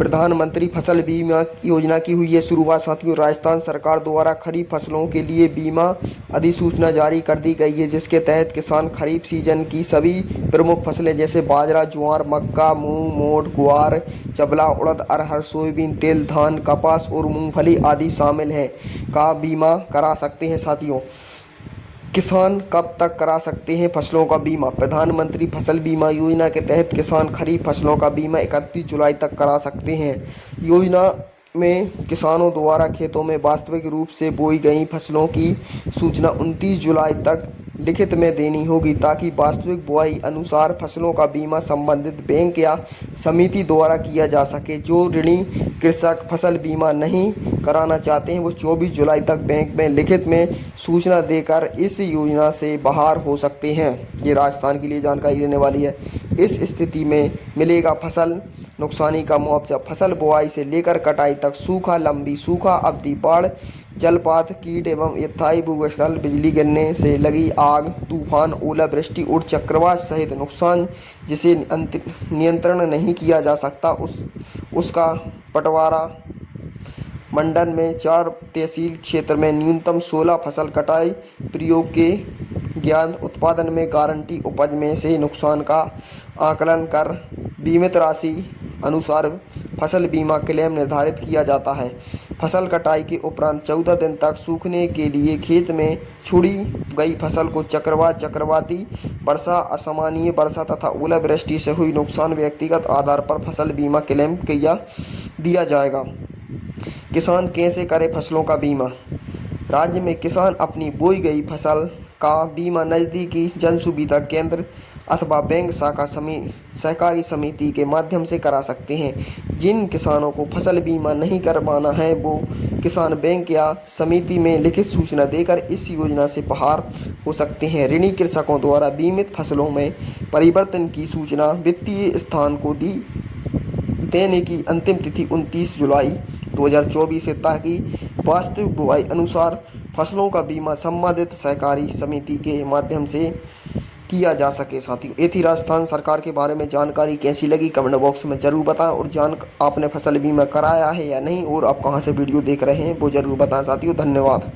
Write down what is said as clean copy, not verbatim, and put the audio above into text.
प्रधानमंत्री फसल बीमा योजना की हुई है शुरुआत। साथियों, राजस्थान सरकार द्वारा खरीफ फसलों के लिए बीमा अधिसूचना जारी कर दी गई है, जिसके तहत किसान खरीफ सीजन की सभी प्रमुख फसलें जैसे बाजरा, ज्वार, मक्का, मूंग, मोठ, ग्वार, चबला, उड़द, अरहर, सोयाबीन, तिल, धान, कपास और मूंगफली आदि शामिल हैं का बीमा करा सकते हैं। साथियों, किसान कब तक करा सकते हैं फसलों का बीमा? प्रधानमंत्री फसल बीमा योजना के तहत किसान खरीफ फसलों का बीमा 31 जुलाई तक करा सकते हैं। योजना में किसानों द्वारा खेतों में वास्तविक रूप से बोई गई फसलों की सूचना 29 जुलाई तक लिखित में देनी होगी, ताकि वास्तविक बुआई अनुसार फसलों का बीमा संबंधित बैंक या समिति द्वारा किया जा सके। जो ऋणी कृषक फसल बीमा नहीं कराना चाहते हैं, वो 24 जुलाई तक बैंक में लिखित में सूचना देकर इस योजना से बाहर हो सकते हैं। ये राजस्थान के लिए जानकारी देने वाली है। इस स्थिति में मिलेगा फसल नुकसानी का मुआवजा। फसल बुआई से लेकर कटाई तक सूखा, लंबी सूखा अवधि, बाढ़, जलपात, कीट एवं स्थायी भूस्खलन, बिजली गिरने से लगी आग, तूफान, ओलावृष्टि और चक्रवात सहित नुकसान जिसे नियंत्रण नहीं किया जा सकता, उसका बंटवारा मंडल में 4 तहसील क्षेत्र में न्यूनतम 16 फसल कटाई प्रयोग के ज्ञात उत्पादन में गारंटी उपज में से नुकसान का आकलन कर बीमित राशि अनुसार फसल बीमा क्लेम निर्धारित किया जाता है। फसल कटाई के उपरांत 14 दिन तक सूखने के लिए खेत में छोड़ी गई फसल को चक्रवात, चक्रवाती वर्षा, असामान्य वर्षा तथा ओलावृष्टि से हुई नुकसान व्यक्तिगत आधार पर फसल बीमा क्लेम दिया जाएगा। किसान कैसे करे फसलों का बीमा? राज्य में किसान अपनी बोई गई फसल का बीमा नज़दीकी जन सुविधा केंद्र अथवा बैंक शाखा सहकारी समिति के माध्यम से करा सकते हैं। जिन किसानों को फसल बीमा नहीं करवाना है, वो किसान बैंक या समिति में लिखित सूचना देकर इस योजना से बाहर हो सकते हैं। ऋणी कृषकों द्वारा बीमित फसलों में परिवर्तन की सूचना वित्तीय संस्थान को देने की अंतिम तिथि 29 जुलाई 2024 है, ताकि वास्तविक बुआई अनुसार फसलों का बीमा संबंधित सहकारी समिति के माध्यम से किया जा सके। साथियों, ये थी राजस्थान सरकार के बारे में जानकारी। कैसी लगी कमेंट बॉक्स में जरूर बताएं, और आपने फसल बीमा कराया है या नहीं, और आप कहां से वीडियो देख रहे हैं वो जरूर बताएं। साथियों, धन्यवाद।